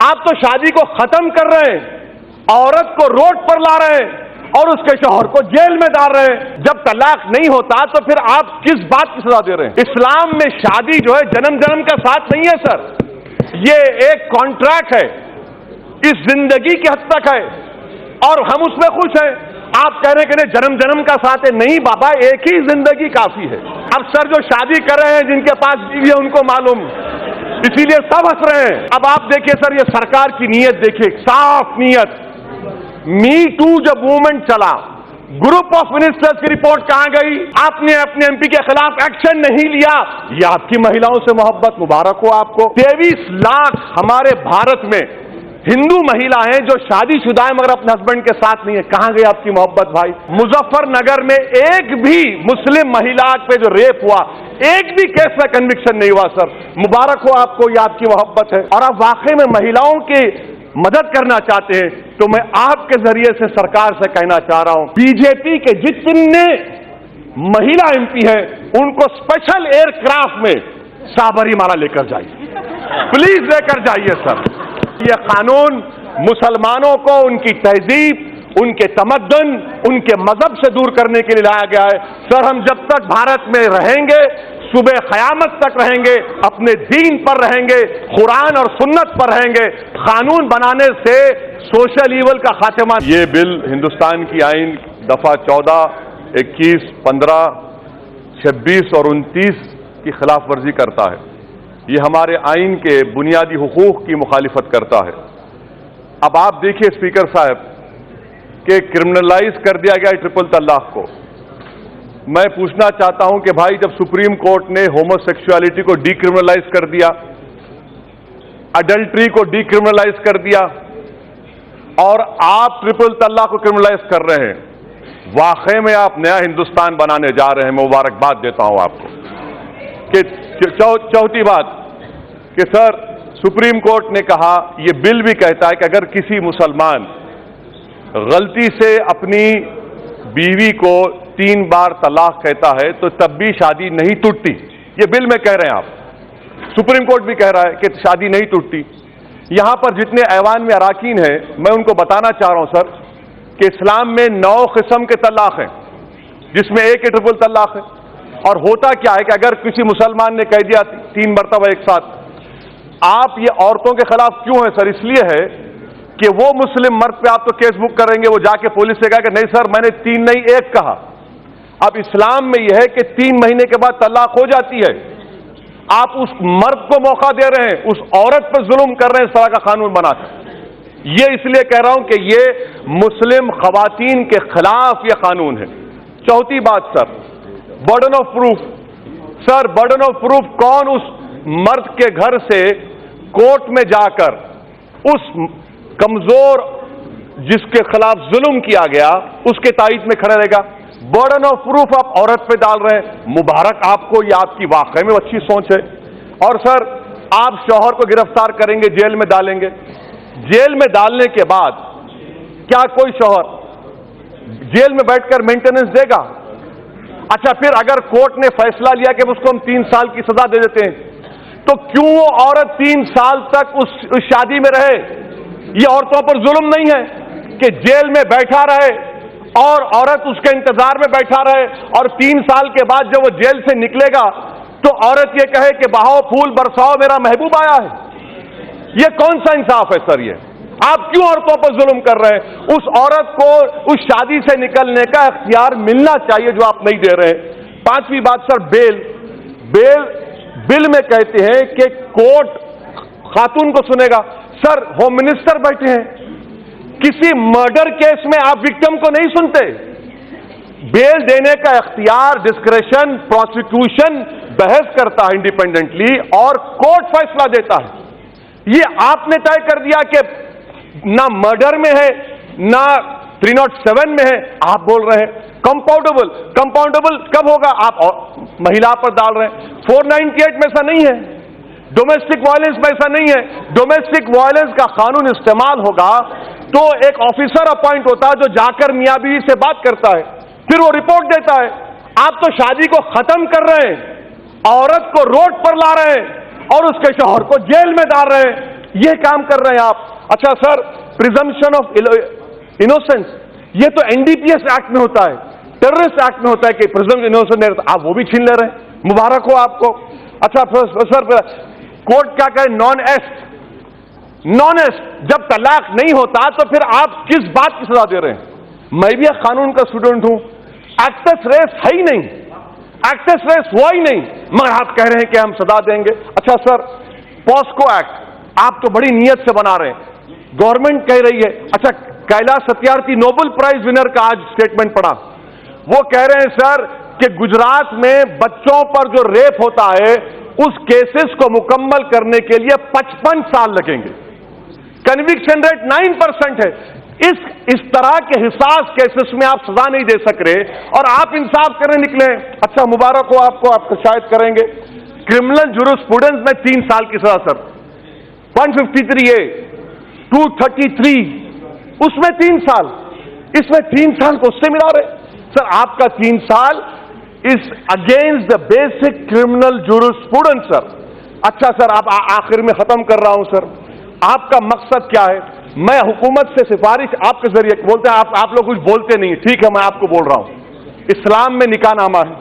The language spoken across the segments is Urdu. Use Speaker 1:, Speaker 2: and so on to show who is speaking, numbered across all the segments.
Speaker 1: آپ تو شادی کو ختم کر رہے ہیں، عورت کو روڈ پر لا رہے ہیں اور اس کے شوہر کو جیل میں ڈال رہے ہیں۔ جب طلاق نہیں ہوتا تو پھر آپ کس بات کی سزا دے رہے ہیں؟ اسلام میں شادی جو ہے جنم جنم کا ساتھ نہیں ہے سر، یہ ایک کانٹریکٹ ہے، اس زندگی کی حد تک ہے اور ہم اس میں خوش ہیں۔ آپ کہہ رہے ہیں کہ نہیں جنم جنم کا ساتھ ہے، نہیں بابا، ایک ہی زندگی کافی ہے۔ اب سر جو شادی کر رہے ہیں جن کے پاس بیوی ہے ان کو معلوم، اسی لیے سب ہنس رہے ہیں۔ اب آپ دیکھیے سر، یہ سرکار کی نیت دیکھیے، صاف نیت۔ می ٹو جب موومنٹ چلا، گروپ آف منسٹرز کی رپورٹ کہاں گئی؟ آپ نے اپنے ایم پی کے خلاف ایکشن نہیں لیا، یہ آپ کی مہیلاؤں سے محبت، مبارک ہو آپ کو۔ 23 لاکھ ہمارے بھارت میں ہندو مہیلا ہیں جو شادی شدہ ہیں مگر اپنے ہسبینڈ کے ساتھ نہیں ہے، کہاں گئی آپ کی محبت بھائی؟ مظفر نگر میں ایک بھی مسلم مہیلا پہ جو ریپ ہوا، ایک بھی کیس میں کنوکشن نہیں ہوا سر، مبارک ہو آپ کو، یہ آپ کی محبت ہے۔ اور آپ واقعی میں مہیلاؤں کی مدد کرنا چاہتے ہیں تو میں آپ کے ذریعے سے سرکار سے کہنا چاہ رہا ہوں، بی جے پی کے جتنے مہیلا ایم پی ہیں ان کو اسپیشل ایئر کرافٹ میں سابری مالا لے کر جائیے، پلیز لے کر جائیے سر۔ یہ قانون مسلمانوں کو ان کی تہذیب، ان کے تمدن، ان کے مذہب سے دور کرنے کے لیے لایا گیا ہے۔ سر ہم جب تک بھارت میں رہیں گے، صبح قیامت تک رہیں گے، اپنے دین پر رہیں گے، قرآن اور سنت پر رہیں گے۔ قانون بنانے سے سوشل ایول کا خاتمہ۔ یہ بل ہندوستان کی آئین دفعہ 14، 21، 15، 26 اور 29 کی خلاف ورزی کرتا ہے۔ یہ ہمارے آئین کے بنیادی حقوق کی مخالفت کرتا ہے۔ اب آپ دیکھیے اسپیکر صاحب کہ کرمنلائز کر دیا گیا ٹرپل طلاق کو۔ میں پوچھنا چاہتا ہوں کہ بھائی جب سپریم کورٹ نے ہومو سیکسولیٹی کو ڈی کرمنلائز کر دیا، اڈلٹری کو ڈی کرمنلائز کر دیا اور آپ ٹرپل طلاق کو کرمنلائز کر رہے ہیں، واقعی میں آپ نیا ہندوستان بنانے جا رہے ہیں۔ میں مبارکباد دیتا ہوں آپ کو۔ کہ چوتھی بات کہ سر سپریم کورٹ نے کہا، یہ بل بھی کہتا ہے کہ اگر کسی مسلمان غلطی سے اپنی بیوی کو 3 بار طلاق کہتا ہے تو تب بھی شادی نہیں ٹوٹتی۔ یہ بل میں کہہ رہے ہیں آپ، سپریم کورٹ بھی کہہ رہا ہے کہ شادی نہیں ٹوٹتی۔ یہاں پر جتنے ایوان میں اراکین ہیں میں ان کو بتانا چاہ رہا ہوں سر کہ اسلام میں 9 قسم کے طلاق ہیں جس میں ایک ٹرپل طلاق ہے۔ اور ہوتا کیا ہے کہ اگر کسی مسلمان نے کہہ دیا 3 مرتبہ ایک ساتھ، آپ یہ عورتوں کے خلاف کیوں ہے سر؟ اس لیے ہے کہ وہ مسلم مرد پہ آپ تو کیس بک کریں گے، وہ جا کے پولیس سے کہا کہ نہیں سر میں نے 3 نہیں 1 کہا۔ اب اسلام میں یہ ہے کہ 3 مہینے کے بعد طلاق ہو جاتی ہے۔ آپ اس مرد کو موقع دے رہے ہیں، اس عورت پہ ظلم کر رہے ہیں اس طرح کا قانون بنا کر۔ یہ اس لیے کہہ رہا ہوں کہ یہ مسلم خواتین کے خلاف یہ قانون ہے۔ چوتھی بات sir, burden of proof. Sir burden of proof کون اس مرد کے گھر سے کورٹ میں جا کر اس کمزور جس کے خلاف ظلم کیا گیا اس کے تائید میں کھڑا رہے گا؟ برڈن آف پروف آپ عورت پہ ڈال رہے ہیں، مبارک آپ کو، یہ آپ کی واقعی میں اچھی سوچ ہے۔ اور سر آپ شوہر کو گرفتار کریں گے، جیل میں ڈالیں گے، جیل میں ڈالنے کے بعد کیا کوئی شوہر جیل میں بیٹھ کر مینٹیننس دے گا؟ اچھا پھر اگر کورٹ نے فیصلہ لیا کہ اس کو ہم 3 سال کی سزا دے دیتے ہیں تو کیوں وہ عورت 3 سال تک اس شادی میں رہے؟ یہ عورتوں پر ظلم نہیں ہے کہ جیل میں بیٹھا رہے اور عورت اس کے انتظار میں بیٹھا رہے اور 3 سال کے بعد جب وہ جیل سے نکلے گا تو عورت یہ کہے کہ بہاؤ پھول برساؤ میرا محبوب آیا ہے؟ یہ کون سا انصاف ہے سر؟ یہ آپ کیوں عورتوں پر ظلم کر رہے ہیں؟ اس عورت کو اس شادی سے نکلنے کا اختیار ملنا چاہیے جو آپ نہیں دے رہے ہیں۔ 5ویں بات سر، بیل بل میں کہتے ہیں کہ کورٹ خاتون کو سنے گا۔ سر ہوم منسٹر بیٹھے ہیں، کسی مرڈر کیس میں آپ وکٹم کو نہیں سنتے؟ بیل دینے کا اختیار ڈسکریشن پروسیکیوشن بحث کرتا ہے انڈیپینڈنٹلی اور کورٹ فیصلہ دیتا ہے۔ یہ آپ نے طے کر دیا کہ نہ مرڈر میں ہے نہ 307 میں ہے، آپ بول رہے ہیں کمپاؤنڈیبل کب ہوگا؟ آپ مہیلا پر ڈال رہے ہیں۔ 498 میں ایسا نہیں ہے، ڈومیسٹک وائلنس میں ایسا نہیں ہے۔ ڈومیسٹک وائلنس کا قانون استعمال ہوگا تو ایک آفیسر اپوائنٹ ہوتا ہے جو جا کر میاں بیوی سے بات کرتا ہے، پھر وہ رپورٹ دیتا ہے۔ آپ تو شادی کو ختم کر رہے ہیں، عورت کو روڈ پر لا رہے ہیں اور اس کے شوہر کو جیل میں ڈال رہے ہیں۔ یہ کام کر رہے ہیں آپ. اچھا سر, پریزمپشن آف انوسنس, یہ تو NDPS ایکٹ میں ہوتا ہے, ٹیررسٹ ایکٹ میں ہوتا ہے کہ پریزمپشن انوسنس, آپ وہ بھی چھین لے رہے ہیں. مبارک ہو آپ کو. اچھا سر, کورٹ کیا کہے, نان ایسٹ جب طلاق نہیں ہوتا تو پھر آپ کس بات کی سزا دے رہے ہیں؟ میں بھی ایک قانون کا اسٹوڈنٹ ہوں, ایکٹس ریس ہے ہی نہیں, ایکٹس ریس ہوا ہی نہیں, مگر آپ کہہ رہے ہیں کہ ہم سزا دیں گے. اچھا سر, پاسکو ایکٹ آپ تو بڑی نیت سے بنا رہے ہیں, گورنمنٹ کہہ رہی ہے. اچھا, Kailash Satyarthi Nobel prize winner کا آج اسٹیٹمنٹ پڑھا, وہ کہہ رہے ہیں سر کہ گجرات میں بچوں پر جو ریپ ہوتا ہے اس کیسز کو مکمل کرنے کے لیے 55 سال لگیں گے, کنوکشن ریٹ 9% ہے. اس طرح کے حساس کیسز میں آپ سزا نہیں دے سک رہے اور آپ انصاف کرنے نکلے. اچھا مبارک ہو آپ کو, آپ شاید کریں گے. کرمنل جورسپروڈنس میں 3 سال کی سزا سر, 153A 233 اس میں 3 سال, اس میں 3 سال کو اس سے ملا رہے سر. آپ کا 3 سال is against the basic criminal jurisprudence sir. اچھا سر, آپ آخر میں ختم کر رہا ہوں سر, آپ کا مقصد کیا ہے؟ میں حکومت سے سفارش آپ کے ذریعے بولتے ہیں, آپ لوگ کچھ بولتے نہیں, ٹھیک ہے میں آپ کو بول رہا ہوں. اسلام میں نکاح نامہ ہے,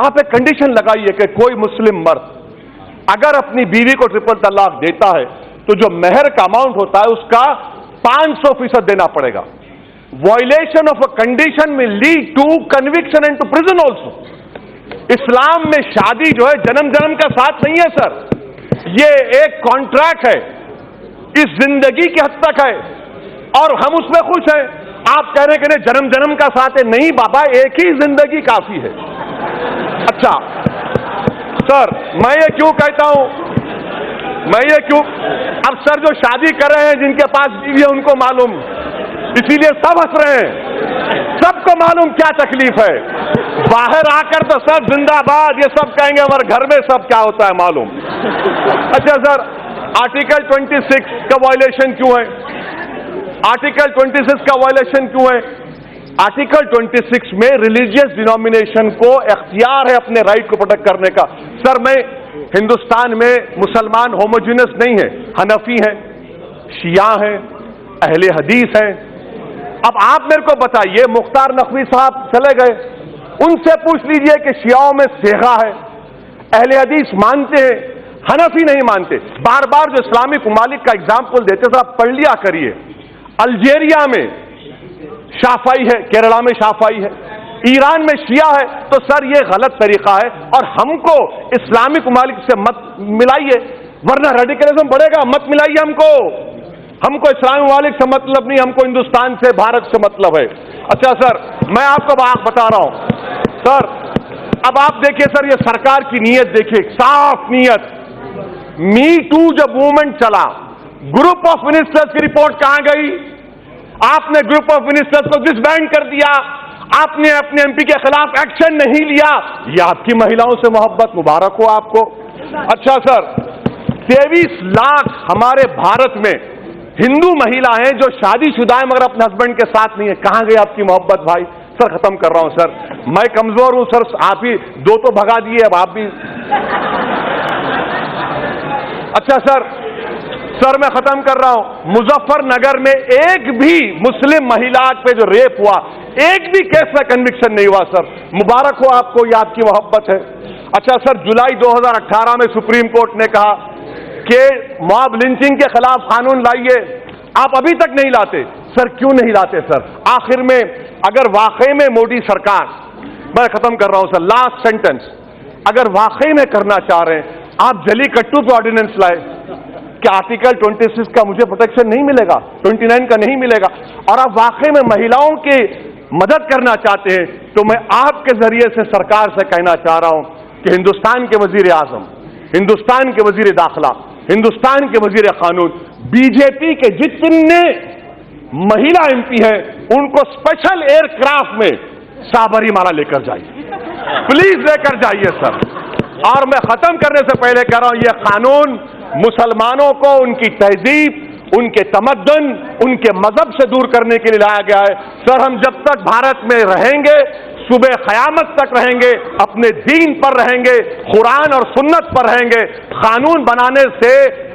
Speaker 1: آپ ایک کنڈیشن لگائیے کہ کوئی مسلم مرد اگر اپنی بیوی کو ٹرپل طلاق دیتا ہے تو جو مہر کا اماؤنٹ ہوتا ہے اس کا 500% دینا پڑے گا. وائلیشن آف اے کنڈیشن میں lead to conviction and to prison also. اسلام میں شادی جو ہے جنم جنم کا ساتھ نہیں ہے سر, یہ ایک کانٹریکٹ ہے, اس زندگی کی حد تک ہے اور ہم اس میں خوش ہیں. آپ کہہ رہے ہیں کہ جنم جنم کا ساتھ ہے, نہیں بابا, ایک ہی زندگی کافی ہے. اچھا سر, میں یہ کیوں کہتا ہوں, اب سر جو شادی کر رہے ہیں جن کے پاس بیوی ہے ان کو معلوم, اسی لیے سب ہنس رہے ہیں, سب کو معلوم کیا تکلیف ہے. باہر آ کر تو سب زندہ باد یہ سب کہیں گے, ہمارے گھر میں سب کیا ہوتا ہے معلوم. اچھا سر, آرٹیکل 26 کا وائلیشن کیوں ہے؟ آرٹیکل 26 کا وائلیشن کیوں ہے؟ آرٹیکل 26 میں ریلیجیس ڈینومینیشن کو اختیار ہے اپنے رائٹ کو پروٹیکٹ کرنے کا. سر میں ہندوستان میں مسلمان ہوموجینس نہیں ہے, حنفی ہیں, شیعہ ہیں, اہل حدیث ہیں. اب آپ میرے کو بتائیے, مختار نقوی صاحب چلے گئے, ان سے پوچھ لیجئے کہ شیعوں میں صیغہ ہے, اہل حدیث مانتے ہیں, حنفی نہیں مانتے. بار بار جو اسلامی ممالک کا اگزامپل دیتے سر آپ پڑھ لیا کریے. الجیریا میں شافعی ہے, کیرلا میں شافعی ہے, ایران میں شیعہ ہے. تو سر یہ غلط طریقہ ہے اور ہم کو اسلامی ممالک سے مت ملائیے ورنہ ریڈیکلزم بڑھے گا. مت ملائیے ہم کو اسلامی ممالک سے مطلب نہیں, ہم کو ہندوستان سے, بھارت سے مطلب ہے. اچھا سر, میں آپ کو بات بتا رہا ہوں سر, اب آپ دیکھیے سر یہ سرکار کی نیت دیکھیے, صاف نیت. می ٹو جب موومنٹ چلا, گروپ آف منسٹرز کی رپورٹ کہاں گئی؟ آپ نے گروپ آف منسٹرز کو ڈس بینڈ کر دیا, آپ نے اپنے ایم پی کے خلاف ایکشن نہیں لیا. یہ آپ کی مہیلاؤں سے محبت, مبارک ہو آپ کو. اچھا سر, 23 لاکھ ہمارے بھارت میں ہندو مہیلا ہیں جو شادی شدہ ہیں مگر اپنے ہسبینڈ کے ساتھ نہیں ہے. کہاں گئی آپ کی محبت بھائی؟ سر ختم کر رہا ہوں سر, میں کمزور ہوں سر, آپ ہی 2 تو بھگا دیے, اب آپ بھی. اچھا سر میں ختم کر رہا ہوں. مظفر نگر میں ایک بھی مسلم مہیلا پہ جو ریپ ہوا, ایک بھی کیس میں کنوکشن نہیں ہوا سر. مبارک ہو آپ کو, یہ آپ کی محبت ہے. اچھا سر, جولائی 2018 میں سپریم کورٹ نے کہا کہ موب لنچنگ کے خلاف قانون لائیے, آپ ابھی تک نہیں لاتے. سر کیوں نہیں لاتے سر؟ آخر میں اگر واقعی میں مودی سرکار, میں ختم کر رہا ہوں سر, لاسٹ سینٹنس, اگر واقعی میں کرنا چاہ رہے ہیں آپ جلی کٹو پہ آرڈیننس لائے کہ آرٹیکل 26 کا مجھے پروٹیکشن نہیں ملے گا, 29 کا نہیں ملے گا, اور آپ واقعی میں مہیلاؤں کی مدد کرنا چاہتے ہیں تو میں آپ کے ذریعے سے سرکار سے کہنا چاہ رہا ہوں کہ ہندوستان کے وزیر اعظم, ہندوستان کے وزیر داخلہ, ہندوستان کے وزیر قانون, بی جے پی کے جتنے مہیلا ایم پی ہیں ان کو اسپیشل ایئر کرافٹ میں سابری مالا لے کر جائیے, پلیز لے کر جائیے سر. اور میں ختم کرنے سے پہلے کہہ رہا ہوں, یہ قانون مسلمانوں کو ان کی تہذیب, ان کے تمدن, ان کے مذہب سے دور کرنے کے لیے لایا گیا ہے. سر ہم جب تک بھارت میں رہیں گے, صبح قیامت تک رہیں گے, اپنے دین پر رہیں گے, قرآن اور سنت پر رہیں گے. قانون بنانے سے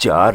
Speaker 2: 4